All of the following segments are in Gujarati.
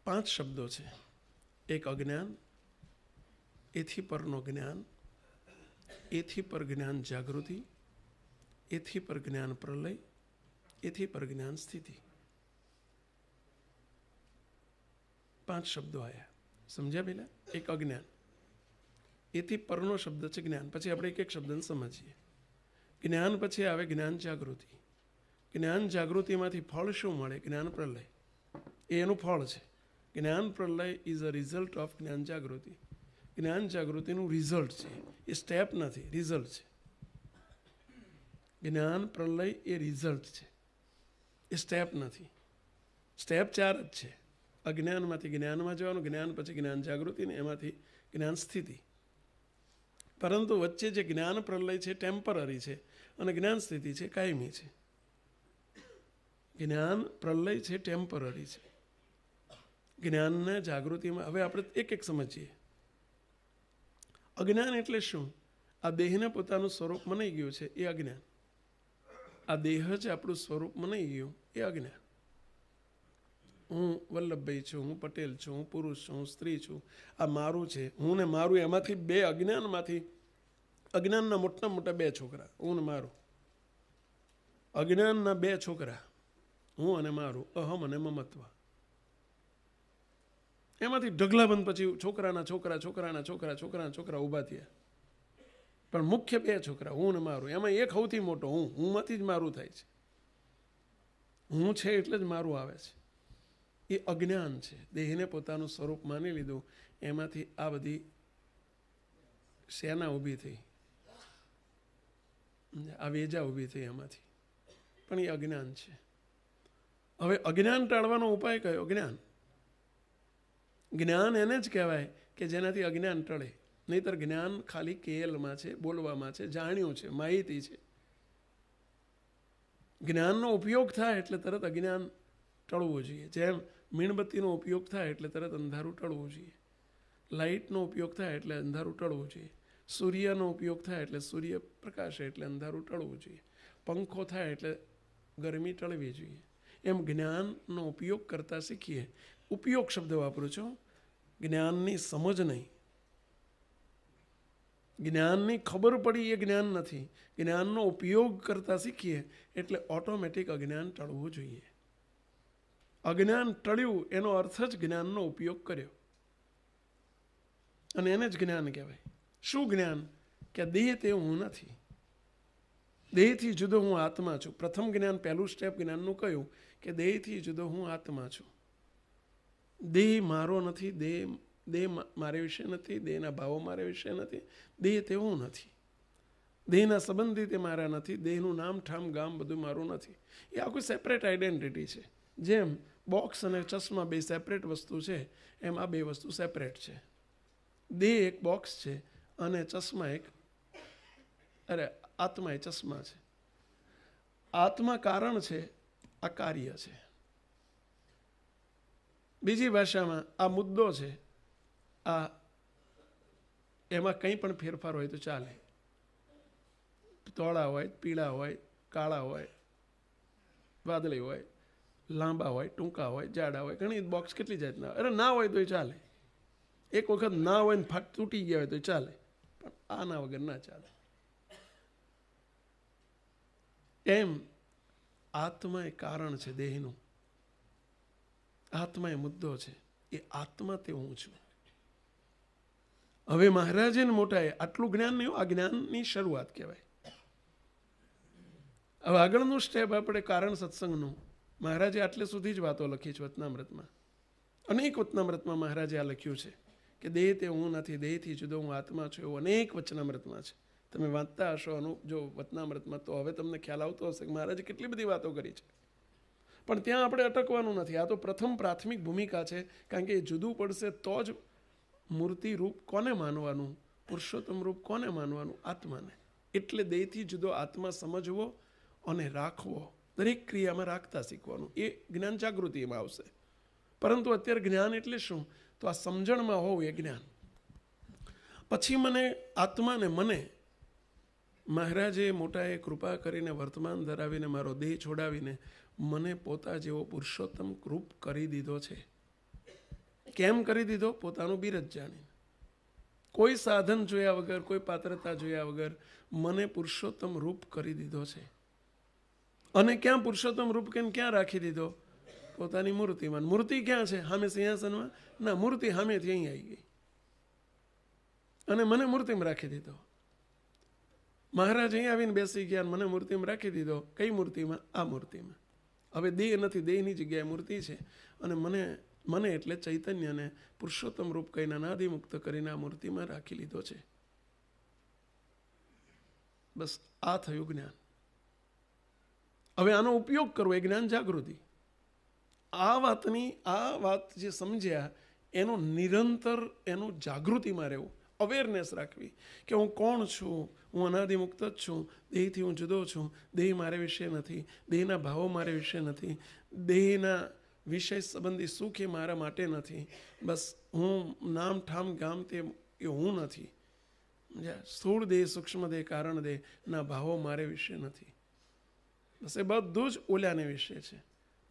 5 શબ્દો છે. એક અજ્ઞાન, એથી પરનો જ્ઞાન, એથી પર જ્ઞાન જાગૃતિ, એથી પર જ્ઞાન પ્રલય, એથી પર જ્ઞાન સ્થિતિ. 5 શબ્દો આયા. સમજ્યા પેલા? એક અજ્ઞાન, એથી પરનો શબ્દ છે જ્ઞાન. પછી આપણે એક એક શબ્દને સમજીએ. જ્ઞાન પછી આવે જ્ઞાન જાગૃતિ. જ્ઞાન જાગૃતિમાંથી ફળ શું મળે? જ્ઞાન પ્રલય. એ એનું ફળ છે. જ્ઞાન Pralay is a result of જ્ઞાન જાગૃતિ. જ્ઞાન જાગૃતિનું રિઝલ્ટ છે, એ સ્ટેપ નથી, રિઝલ્ટ છે. જ્ઞાન પ્રલય એ રિઝલ્ટ છે, એ સ્ટેપ નથી. સ્ટેપ 4 જ છે. અજ્ઞાનમાંથી જ્ઞાનમાં જવાનું, જ્ઞાન પછી જ્ઞાન જાગૃતિ, ને એમાંથી જ્ઞાન સ્થિતિ. પરંતુ વચ્ચે જે જ્ઞાન પ્રલય છે ટેમ્પરરી છે, અને જ્ઞાન સ્થિતિ છે કાયમી છે. જ્ઞાન પ્રલય છે ટેમ્પરરી છે. જ્ઞાનના જાગૃતિમાં હવે આપણે એક એક સમજીએ. અજ્ઞાન એટલે શું? આ દેહને પોતાનું સ્વરૂપ મનાઈ ગયું છે, એ અજ્ઞાન. આ દેહ જ આપણું સ્વરૂપ મનાઈ ગયું, એ અજ્ઞાન. હું વલ્લભભાઈ છું, હું પટેલ છું, હું પુરુષ છું, હું સ્ત્રી છું, આ મારું છે, હું ને મારું. એમાંથી બે અજ્ઞાનમાંથી, અજ્ઞાનના મોટા મોટા 2 છોકરા, હું ને મારું. અજ્ઞાનના 2 છોકરા, હું અને મારું, અહમ અને મમત્વ. એમાંથી ઢગલાબંધ પછી છોકરાના છોકરા, છોકરાના છોકરા, છોકરાના છોકરા ઊભા થયા. પણ મુખ્ય 2 છોકરા, હું ને મારું. એમાં એક સૌથી મોટો હુંમાંથી જ મારું થાય છે. હું છે એટલે જ મારું આવે છે. એ અજ્ઞાન છે. દેહને પોતાનું સ્વરૂપ માની લીધું, એમાંથી આ બધી સેના ઊભી થઈ, આ વેજા ઊભી થઈ એમાંથી. પણ એ અજ્ઞાન છે. હવે અજ્ઞાન ટાળવાનો ઉપાય કયો? જ્ઞાન. જ્ઞાન એને જ કહેવાય કે જેનાથી અજ્ઞાન ટળે. નહીતર જ્ઞાન ખાલી કેલમાં છે, બોલવામાં છે, જાણ્યું છે, માહિતી છે. જ્ઞાનનો ઉપયોગ થાય એટલે તરત અજ્ઞાન ટળવું જોઈએ. જેમ મીણબત્તીનો ઉપયોગ થાય એટલે તરત અંધારું ટળવું જોઈએ. લાઇટનો ઉપયોગ થાય એટલે અંધારું ટળવું જોઈએ. સૂર્યનો ઉપયોગ થાય એટલે સૂર્ય પ્રકાશે એટલે અંધારું ટળવું જોઈએ. પંખો થાય એટલે ગરમી ટળવી જોઈએ. એમ જ્ઞાનનો ઉપયોગ કરતા શીખીએ. ઉપયોગ શબ્દ વાપરું છું, જ્ઞાનની સમજ નહીં. જ્ઞાનની ખબર પડી એ જ્ઞાન નથી. જ્ઞાનનો ઉપયોગ કરતા શીખીએ એટલે ઓટોમેટિક અજ્ઞાન ટળવું જોઈએ. અજ્ઞાન ટળ્યું એનો અર્થ જ જ્ઞાનનો ઉપયોગ કર્યો, અને એને જ જ્ઞાન કહેવાય. શું જ્ઞાન? કે દેહ તે હું નથી, દેહથી જુદો હું આત્મા છું. પ્રથમ જ્ઞાન, પહેલું સ્ટેપ જ્ઞાનનું કયું કે દેહથી જુદો હું આત્મા છું. દેહ મારો નથી, દેહ મારે વિશે નથી, દેહના ભાવો મારે વિશે નથી, દેહ તે હું નથી, દેહના સંબંધી તે મારા નથી, દેહનું નામ ઠામ ગામ બધું મારું નથી. એ આખું સેપરેટ આઈડેન્ટિટી છે. જેમ બોક્સ અને ચશ્મા 2 સેપરેટ વસ્તુ છે, એમ આ 2 વસ્તુ સેપરેટ છે. દેહ એક બોક્સ છે અને ચશ્મા આત્મા એ ચશ્મા છે. આત્મા કારણ છે, આ કાર્ય છે. બીજી ભાષામાં આ મુદ્દો છે, આ એમાં કંઈ પણ ફેરફાર હોય તો ચાલે. ધોળા હોય, પીળા હોય, કાળા હોય, વાદળી હોય, લાંબા હોય, ટૂંકા હોય, જાડા હોય, ઘણી બોક્સ કેટલી જાતના. અરે ના હોય તોય ચાલે. એક વખત ના હોય ને ફાટ તૂટી ગયા હોય તો ચાલે, પણ આના વગર ના ચાલે. એમ આત્મા એ કારણ છે દેહનું, આત્મા એ મુદ્દો છે. એ આત્મા તે હું છું. હવે મહારાજે ને મોટાએ આટલું જ્ઞાન નહીં, આ જ્ઞાનની શરૂઆત કહેવાય. હવે આગળનું સ્ટેપ આપણે કારણ સત્સંગનું. મહારાજે આટલે સુધી જ વાતો લખી છે વચનામૃતમાં. અનેક વચનામૃતમાં મહારાજે આ લખ્યું છે કે દેહ તે હું નથી, દેહથી જુદો હું આત્મા છું. એવું અનેક વચનામૃતમાં છે. તમે વાંચતા હશો જો વચનામૃતમાં, તો હવે તમને ખ્યાલ આવતો હશે કે મહારાજે કેટલી બધી વાતો કરી છે. પણ ત્યાં આપણે અટકવાનું નથી. આ તો પ્રથમ પ્રાથમિક ભૂમિકા છે, કારણ કે એ જુદું પડશે તો જ મૂર્તિ રૂપ કોને માનવાનું, પુરુષોત્તમ રૂપ કોને માનવાનું? આત્માને. એટલે દેહથી જુદો આત્મા સમજવો અને રાખવો, દરેક ક્રિયામાં રાખતા શીખવાનું. એ જ્ઞાન જાગૃતિમાં આવશે. પરંતુ અત્યારે જ્ઞાન એટલે શું? તો આ સમજણમાં હોવું એ જ્ઞાન. પછી મને આત્માને, મને મહારાજે મોટાએ કૃપા કરીને વર્તમાન ધરાવીને મારો દેહ છોડાવીને મને પોતા જેવો પુરુષોત્તમ રૂપ કરી દીધો છે. કેમ કરી દીધો? પોતાનું બિરજ જાણીને, કોઈ સાધન જોયા વગર, કોઈ પાત્રતા જોયા વગર મને પુરુષોત્તમ રૂપ કરી દીધો છે. અને ક્યાં પુરુષોત્તમ રૂપ કેમ ક્યાં રાખી દીધો? પોતાની મૂર્તિમાં. મૂર્તિ ક્યાં છે? સામે સિંહાસનમાં? ના, મૂર્તિ સામેથી અહીં આવી ગઈ અને મને મૂર્તિમાં રાખી દીધો. મહારાજ અહીં આવીને બેસી ગયા, મને મૂર્તિમાં રાખી દીધો. કઈ મૂર્તિમાં? આ મૂર્તિમાં. હવે દેહ નથી, દેહની જગ્યાએ મૂર્તિ છે. અને મને એટલે ચૈતન્યને પુરુષોત્તમ રૂપ કહીને અનાદિમુક્ત કરીને આ મૂર્તિમાં રાખી લીધો છે. બસ આ થયું જ્ઞાન. હવે આનો ઉપયોગ કરવો એ જ્ઞાન જાગૃતિ. આ વાત જે સમજ્યા એનું નિરંતર એનું જાગૃતિમાં રહેવું, અવેરનેસ રાખવી કે હું કોણ છું, હું અનાદિમુક્ત જ છું, દેહથી હું જુદો છું, દેહ મારે વિશે નથી, દેહના ભાવો મારે વિશે નથી, દેહના વિષય સંબંધી સુખ એ મારા માટે નથી. બસ હું નામ ઠામ ગામ તે એ હું નથી. સ્થૂળ દેહ, સૂક્ષ્મ દેહ, કારણ દેહ ના ભાવો મારે વિશે નથી. બસ એ બધું જ ઓલાને વિશે છે.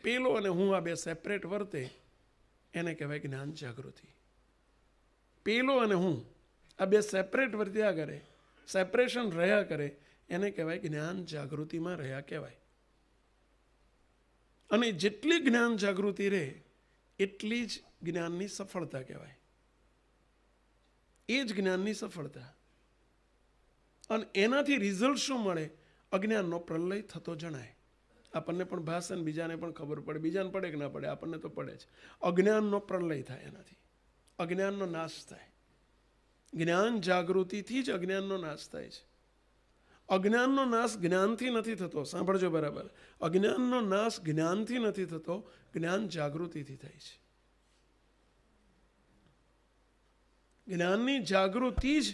પેલો અને હું આ બે સેપરેટ વર્તે એને કહેવાય જ્ઞાન જાગૃતિ. પેલો અને હું આ બે સેપરેટ વર્ત્યા કરે, સેપરેશન રહ્યા કરે, એને કહેવાય જ્ઞાન જાગૃતિમાં રહ્યા કહેવાય. અને જેટલી જ્ઞાન જાગૃતિ રહે એટલી જ જ્ઞાનની સફળતા કહેવાય. એ જ જ્ઞાનની સફળતા. અને એનાથી રિઝલ્ટ શું મળે? અજ્ઞાનનો પ્રલય થતો જણાય. આપણને પણ ભાષે ને બીજાને પણ ખબર પડે. બીજાને પડે કે ના પડે? આપણને તો પડે જ. અજ્ઞાનનો પ્રલય થાય, એનાથી અજ્ઞાનનો નાશ થાય. જ્ઞાન જાગૃતિથી જ અજ્ઞાનનો નાશ થાય છે. અજ્ઞાનનો નાશ જ્ઞાનથી નથી થતો. સાંભળજો બરાબર. અજ્ઞાનનો નાશ જ્ઞાનથી નથી થતો, જ્ઞાન જાગૃતિથી થાય છે. જ્ઞાનની જાગૃતિ જ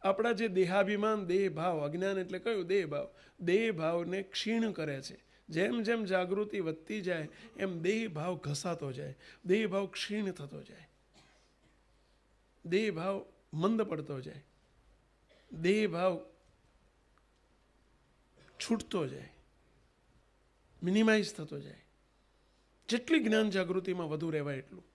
આપણા જે દેહાભિમાન, દેહ ભાવ, અજ્ઞાન એટલે કયું? દેહ ભાવ. દેહ ભાવને ક્ષીણ કરે છે. જેમ જેમ જાગૃતિ વધતી જાય એમ દેહ ભાવ ઘસાતો જાય, દેહ ભાવ ક્ષીણ થતો જાય, દેહ ભાવ મંદ પડતો જાય, દેહ ભાવ છૂટતો જાય, મિનિમાઇઝ થતો જાય. જેટલી જ્ઞાન જાગૃતિમાં વધુ રહેવાય એટલું.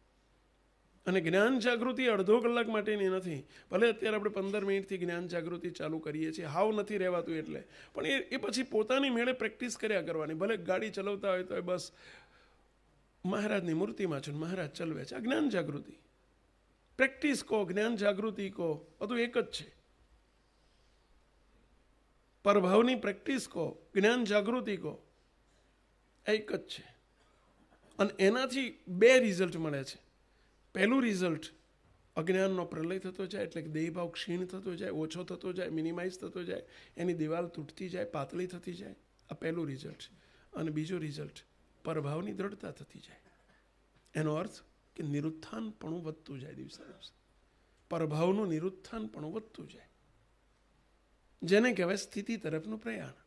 અને જ્ઞાન જાગૃતિ અડધો કલાક માટેની નથી. ભલે અત્યારે આપણે 15 મિનિટથી જ્ઞાન જાગૃતિ ચાલુ કરીએ છીએ, હાવ નથી રહેવાતું એટલે, પણ એ પછી પોતાની મેળે પ્રેક્ટિસ કર્યા કરવાની. ભલે ગાડી ચલાવતા હોય તો બસ મહારાજની મૂર્તિમાં છું, મહારાજ ચલવે છે, આ જ્ઞાન જાગૃતિ. પ્રેક્ટિસ કહો, જ્ઞાન જાગૃતિ કહો, બધું એક જ છે. પરભાવની પ્રેક્ટિસ કહો, જ્ઞાન જાગૃતિ કહો, એક જ છે. અને એનાથી બે રિઝલ્ટ મળે છે. પહેલું રિઝલ્ટ અજ્ઞાનનો પ્રલય થતો જાય, એટલે કે દેહભાવ ક્ષીણ થતો જાય, ઓછો થતો જાય, મિનિમાઇઝ થતો જાય, એની દિવાલ તૂટતી જાય, પાતળી થતી જાય. આ પહેલું રિઝલ્ટ. અને બીજું રિઝલ્ટ પરભાવની દ્રઢતા થતી જાય. એનો અર્થ કે નિરુત્થાનપણું વધતું જાય દિવસે દિવસે. પરભાવનું નિરુત્થાનપણું વધતું જાય, જેને કહેવાય સ્થિતિ તરફનું પ્રયાણ.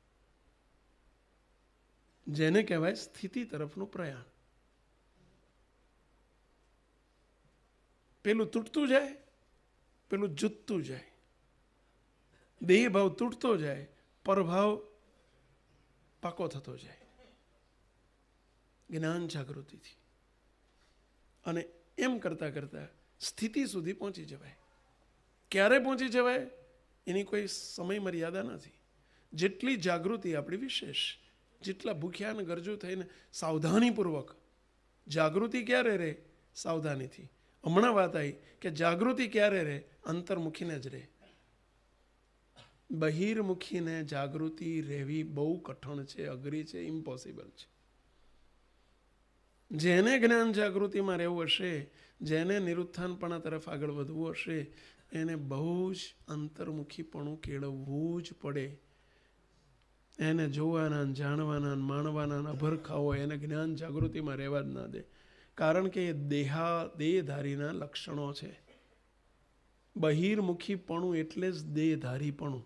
જેને કહેવાય સ્થિતિ તરફનું પ્રયાણ. પેલું તૂટતું જાય, પેલું જુતતું જાય. દેહ ભાવ તૂટતો જાય, પરભાવ પાકો થતો જાય જ્ઞાન જાગૃતિથી. અને એમ કરતાં કરતાં સ્થિતિ સુધી પહોંચી જવાય. ક્યારે પહોંચી જવાય એની કોઈ સમય મર્યાદા નથી. જેટલી જાગૃતિ આપણી વિશેષ, જેટલા ભૂખ્યા અને ગરજુ થઈને સાવધાનીપૂર્વક. જાગૃતિ ક્યારે રહે? સાવધાનીથી. હમણાં વાત આવી કે જાગૃતિ ક્યારે રહે? અંતર્મુખીને જ રહે. બહિર્મુખીને જાગૃતિ રહેવી બહુ કઠણ છે, અઘરી છે, ઇમ્પોસિબલ છે. જેને જ્ઞાન જાગૃતિમાં રહેવું હશે, જેને નિરુત્થાનપણા તરફ આગળ વધવું હશે, એને બહુ જ અંતર્મુખીપણું કેળવવું જ પડે. એને જોવાના, જાણવાના, માણવાના અભરખા હોય એને જ્ઞાન જાગૃતિમાં રહેવા જ ના દે. કારણ કે એ દેહધારીના લક્ષણો છે. બહિર્મુખીપણું એટલે જ દેહધારીપણું,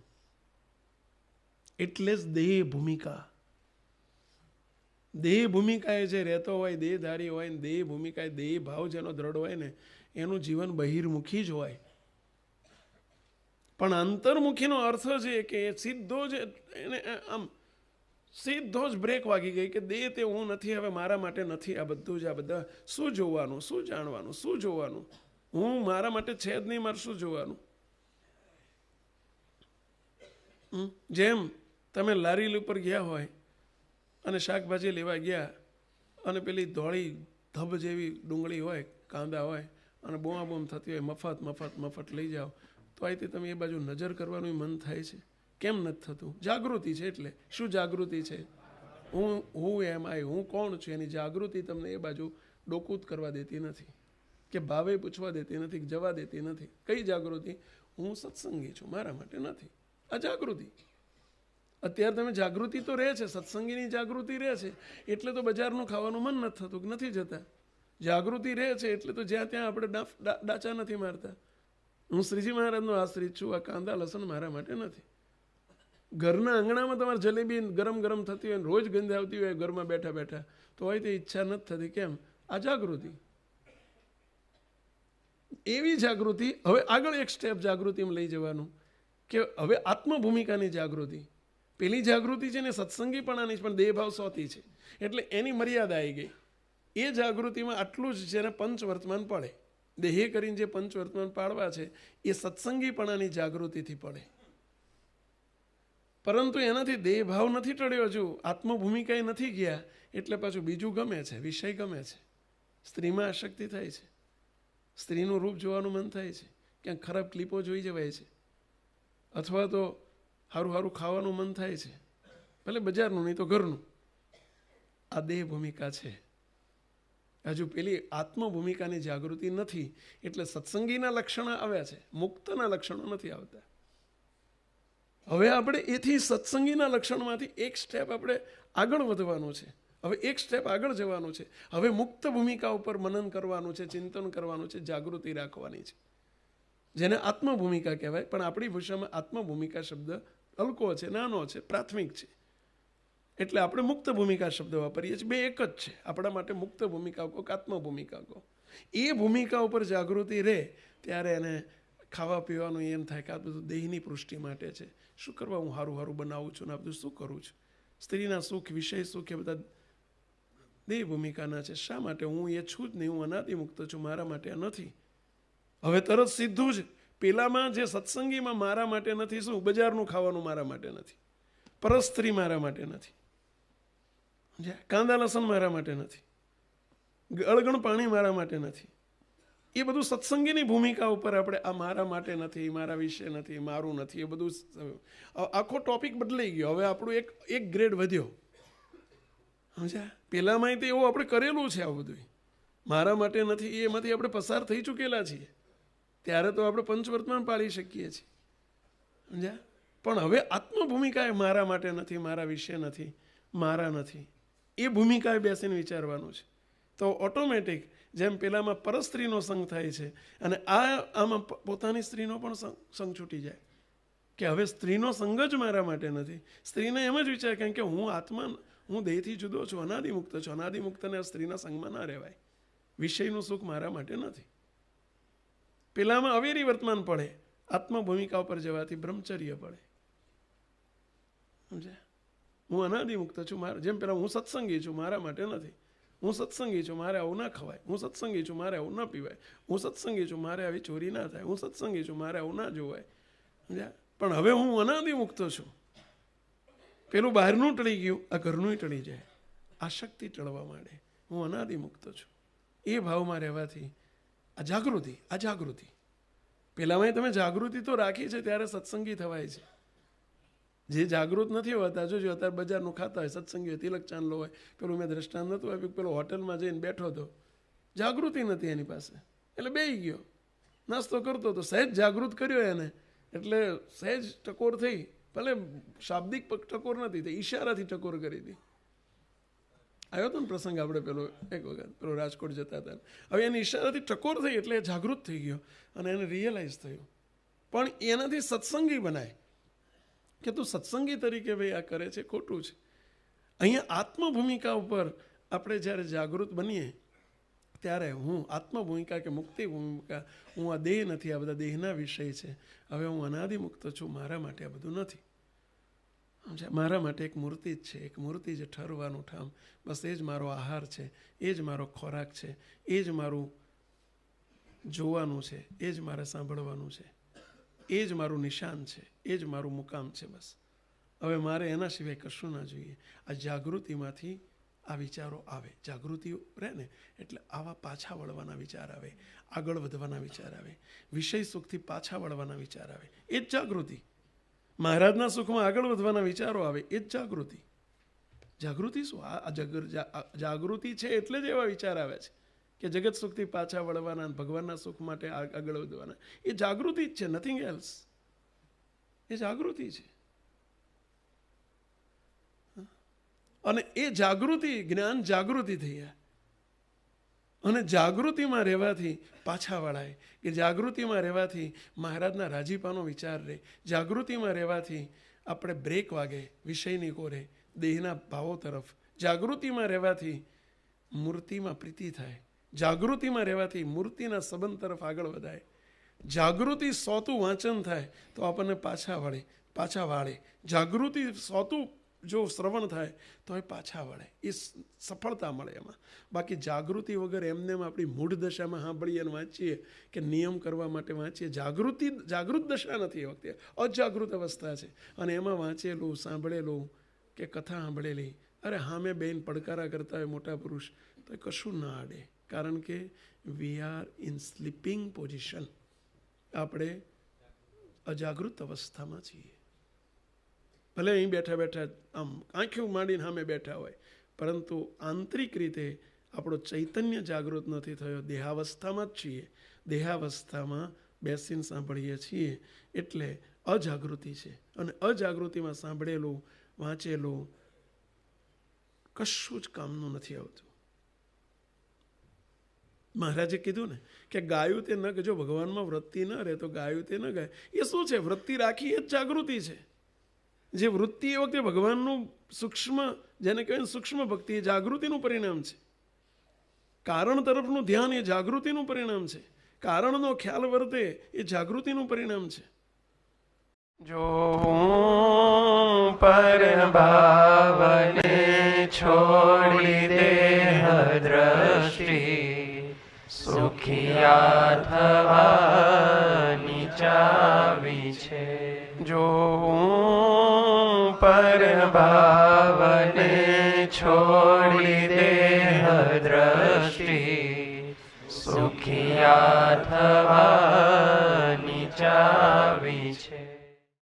એટલે જ દેહ ભૂમિકા. દેહ ભૂમિકાએ જે રહેતો હોય, દેહધારી હોય ને દેહ ભૂમિકાએ દેહ ભાવ જેનો દ્રઢ હોય ને એનું જીવન બહિર્મુખી જ હોય. પણ અંતર્મુખીનો અર્થ છે કે સીધો જ એને આમ સીધો જ બ્રેક વાગી ગઈ કે દેહ તે હું નથી, હવે મારા માટે નથી આ બધું જ. આ બધા શું જોવાનું, શું જાણવાનું, શું જોવાનું, હું મારા માટે છે જ નહીં, મારે શું જોવાનું. જેમ તમે લારી ઉપર ગયા હોય અને શાકભાજી લેવા ગયા અને પેલી ધોળી ધબ જેવી ડુંગળી હોય, કાંદા હોય અને બોમ થતી હોય, મફત મફત મફત લઈ જાઓ, તો અહીંથી તમે એ બાજુ નજર કરવાનું મન થાય છે. કેમ નથી થતું? જાગૃતિ છે. એટલે શું જાગૃતિ છે? હું એમ આઈ, હું કોણ છું એની જાગૃતિ તમને એ બાજુ ડોકૂત કરવા દેતી નથી, કે ભાવે પૂછવા દેતી નથી, જવા દેતી નથી. કઈ જાગૃતિ? હું સત્સંગી છું, મારા માટે નથી. આ જાગૃતિ. અત્યારે તમે જાગૃતિ તો રહે છે, સત્સંગીની જાગૃતિ રહે છે, એટલે તો બજારનું ખાવાનું મન નથી થતું, નથી જતા. જાગૃતિ રહે છે એટલે તો જ્યાં ત્યાં આપણે ડાચા નથી મારતા. હું શ્રીજી મહારાજનો આશ્રિત છું, આ કાંદા લસણ મારા માટે નથી. ઘરના આંગણામાં તમારે જલેબી ગરમ ગરમ થતી હોય, રોજ ગંધ આવતી હોય ઘરમાં બેઠા બેઠા, તો હોય તે ઈચ્છા નથી થતી. કેમ? આ જાગૃતિ. એવી જાગૃતિ. હવે આગળ એક સ્ટેપ જાગૃતિમાં લઈ જવાનું કે હવે આત્મભૂમિકાની જાગૃતિ. પેલી જાગૃતિ છે ને સત્સંગીપણાની, પણ દેહભાવ સોતી છે, એટલે એની મર્યાદા આવી ગઈ. એ જાગૃતિમાં આટલું જ જેને પંચવર્તમાન પડે, દેહે કરીને જે પંચવર્તમાન પાડવા છે એ સત્સંગીપણાની જાગૃતિથી પડે. પરંતુ એનાથી દેહભાવ નથી ટળ્યો, હજુ આત્મભૂમિકાએ નથી ગયા, એટલે પાછું બીજું ગમે છે, વિષય ગમે છે. સ્ત્રીમાં આસક્તિ થાય છે, સ્ત્રીનું રૂપ જોવાનું મન થાય છે, ક્યાંક ખરાબ ક્લિપો જોઈ જવાય છે, અથવા તો સારું સારું ખાવાનું મન થાય છે, ભલે બજારનું નહીં તો ઘરનું. આ દેહ ભૂમિકા છે. હજુ પેલી આત્મભૂમિકાની જાગૃતિ નથી, એટલે સત્સંગીના લક્ષણો આવ્યા છે, મુક્તના લક્ષણો નથી આવતા. હવે આપણે એથી સત્સંગીના લક્ષણમાંથી એક સ્ટેપ આપણે આગળ વધવાનું છે. હવે એક સ્ટેપ આગળ જવાનું છે. હવે મુક્ત ભૂમિકા ઉપર મનન કરવાનું છે, ચિંતન કરવાનું છે, જાગૃતિ રાખવાની છે, જેને આત્મભૂમિકા કહેવાય. પણ આપણી ભાષામાં આત્મભૂમિકા શબ્દ હલકો છે, નાનો છે, પ્રાથમિક છે, એટલે આપણે મુક્ત ભૂમિકા શબ્દ વાપરીએ છીએ. બે એક જ છે આપણા માટે. મુક્ત ભૂમિકા કહો કે આત્મભૂમિકા કહો. એ ભૂમિકા ઉપર જાગૃતિ રહે ત્યારે એને ખાવા પીવાનું એમ થાય કે આ બધું દેહની પુષ્ટિ માટે છે. શું કરવા હું સારું સારું બનાવું છું ને આ બધું શું કરું છું? સ્ત્રીના સુખ, વિષય સુખ એ બધા દેહ ભૂમિકાના છે. શા માટે? હું એ છું જ નહીં, હું અનાદિ મુક્ત છું, મારા માટે નથી. હવે તરત સીધું જ પેલામાં જે સત્સંગીમાં મારા માટે નથી, શું બજારનું ખાવાનું મારા માટે નથી, પરસ્ત્રી મારા માટે નથી, કાંદા લસણ મારા માટે નથી, અળગણ પાણી મારા માટે નથી. એ બધું સત્સંગીની ભૂમિકા ઉપર આપણે આ મારા માટે નથી, મારા વિશે નથી, મારું નથી, એ બધું આખો ટોપિક બદલાઈ ગયો. હવે આપણું એક ગ્રેડ વધ્યો. સમજ્યા? પેલામાં તો એવું આપણે કરેલું છે, આ બધું મારા માટે નથી, એમાંથી આપણે પસાર થઈ ચૂકેલા છીએ. ત્યારે તો આપણે પંચવર્તમાન પાળી શકીએ છીએ. સમજ્યા? પણ હવે આત્મભૂમિકા એ મારા માટે નથી, મારા વિશે નથી, મારા નથી, એ ભૂમિકાએ બેસીને વિચારવાનું છે. તો ઓટોમેટિક જેમ પેલામાં પરસ્ત્રીનો સંગ થાય છે, અને આમાં પોતાની સ્ત્રીનો પણ સંગ છૂટી જાય કે હવે સ્ત્રીનો સંગ જ મારા માટે નથી. સ્ત્રીને એમ જ વિચાર, કારણ કે હું આત્મા, હું દેહથી જુદો છું, અનાદિમુક્ત છું. અનાદિમુક્તને સ્ત્રીના સંગમાં ના રહેવાય. વિષયનું સુખ મારા માટે નથી. પેલામાં અવેરી વર્તમાન પડે, આત્મભૂમિકા ઉપર જવાથી બ્રહ્મચર્ય પડે. સમજ્યા? હું અનાદિમુક્ત છું, જેમ પેલા હું સત્સંગી છું, મારા માટે નથી. હું સત્સંગી છું, મારે આવું ના ખવાય. હું સત્સંગી છું, મારે આવું ના પીવાય. હું સત્સંગી છું, મારે આવી ચોરી ના થાય. હું સત્સંગી છું, મારે આવું ના જોવાય. સમજ્યા? પણ હવે હું અનાદિમુક્ત છું. પેલું બહારનું ટળી ગયું, આ ઘરનું ટળી જાય, આશક્તિ ટળવા માંડે. હું અનાદિમુક્ત છું. એ ભાવમાં રહેવાથી આ જાગૃતિ. પેલામાં તમે જાગૃતિ તો રાખી છે ત્યારે સત્સંગી થવાય છે. જે જાગૃત નથી હોતા, જોજો અત્યારે બજારનું ખાતા હોય, સત્સંગી હોય, તિલક ચાંદલો હોય, પેલું મેં દ્રષ્ટાંત નહોતું આપ્યું, પેલો હોટલમાં જઈને બેઠો હતો, જાગૃતિ નથી એની પાસે, એટલે બેસી ગયો, નાસ્તો કરતો હતો. સહેજ જાગૃત કર્યો એને, એટલે સહેજ ટકોર થઈ, ભલે શાબ્દિક ટકોર નથી થઈ, ઈશારાથી ટકોર કરી હતી. આવ્યો હતો ને પ્રસંગ આપણે પેલો એક વખત પેલો રાજકોટ જતા હતા. હવે એની ઈશારાથી ટકોર થઈ એટલે એ જાગૃત થઈ ગયો અને એને રિયલાઇઝ થયું. પણ એનાથી સત્સંગી બનાય કે તું સત્સંગી તરીકે ભાઈ આ કરે છે, ખોટું છે. અહીંયા આત્મભૂમિકા ઉપર આપણે જ્યારે જાગૃત બનીએ ત્યારે હું આત્મભૂમિકા કે મુક્તિ ભૂમિકા, હું આ દેહ નથી, આ બધા દેહના વિષય છે. હવે હું અનાદિમુક્ત છું, મારા માટે આ બધું નથી. મારા માટે એક મૂર્તિ જ છે, એક મૂર્તિ જ ઠરવાનું ઠામ. બસ એ જ મારો આહાર છે, એ જ મારો ખોરાક છે, એ જ મારું જોવાનું છે, એ જ મારે સાંભળવાનું છે, એ જ મારું નિશાન છે, એ જ મારું મુકામ છે. બસ હવે મારે એના સિવાય કશું ના જોઈએ. આ જાગૃતિમાંથી આ વિચારો આવે, જાગૃતિ રહે ને એટલે આવા પાછા વળવાના વિચાર આવે, આગળ વધવાના વિચાર આવે, વિષય સુખથી પાછા વળવાના વિચાર આવે. એ જ જાગૃતિ. મહારાજના સુખમાં આગળ વધવાના વિચારો આવે, એ જ જાગૃતિ. જાગૃતિ શું? આ જાગૃતિ છે એટલે જ એવા વિચાર આવે છે કે જગત સુખથી પાછા વળવાના, ભગવાનના સુખ માટે આગળ વધવાના. એ જાગૃતિ જ છે, નથિંગ એલ્સ. એ જાગૃતિ છે. અને એ જાગૃતિ, જ્ઞાન જાગૃતિ થઈ જાય. અને જાગૃતિમાં રહેવાથી પાછા વળાય, કે જાગૃતિમાં રહેવાથી મહારાજના રાજીપાનો વિચાર રહે, જાગૃતિમાં રહેવાથી આપણે બ્રેક વાગે વિષયની કોરે, દેહના ભાવો તરફ. જાગૃતિમાં રહેવાથી મૂર્તિમાં પ્રીતિ થાય, જાગૃતિમાં રહેવાથી મૂર્તિના સંબંધ તરફ આગળ વધાય. જાગૃતિ સોતું વાંચન થાય તો આપણને પાછા વાળે. જાગૃતિ સોતું જો શ્રવણ થાય તો એ પાછા વળે, એ સફળતા મળે એમાં. બાકી જાગૃતિ વગર એમને આપણી મૂળ દશામાં સાંભળીએ અને વાંચીએ કે નિયમ કરવા માટે વાંચીએ, જાગૃત દશા નથી. એ વખતે અજાગૃત અવસ્થા છે. અને એમાં વાંચેલું, સાંભળેલું કે કથા સાંભળેલી, અરે હામે બેન પડકારા કરતા હોય મોટા પુરુષ, તો એ કશું ના આડે. કારણ કે we are in sleeping position. આપણે અજાગૃત અવસ્થામાં છીએ. ભલે અહીં બેઠા બેઠા આમ આંખો માંડીને સામે બેઠા હોય, પરંતુ આંતરિક રીતે આપણો ચૈતન્ય જાગૃત નથી થયો, દેહાવસ્થામાં જ છીએ. દેહાવસ્થામાં બેસીને સાંભળીએ છીએ એટલે અજાગૃતિ છે. અને અજાગૃતિમાં સાંભળેલું, વાંચેલું કશું જ કામનું નથી આવતું. મહારાજે કીધું ને કે ગાયું તે ન, જો ભગવાનમાં વૃત્તિ ન રહે તો ગાયું તે ન ગાય. એ શું છે? વૃત્તિ રાખી એ જ જાગૃતિ છે. જે વૃત્તિ એ વખતે ભગવાનનું સૂક્ષ્મ, જેને કહેવાય સૂક્ષ્મ ભક્તિ, એ જાગૃતિનું પરિણામ છે. કારણ તરફનું ધ્યાન એ જાગૃતિનું પરિણામ છે. કારણનો ખ્યાલ વર્તે એ જાગૃતિનું પરિણામ છે. જો પર ભાવને છોડી દેહ દ્રષ્ટિ, સુખિયા થવાની ચાવી છે. જો પર ભાવને છોડી દેહ દ્રષ્ટિ, સુખિયા થવા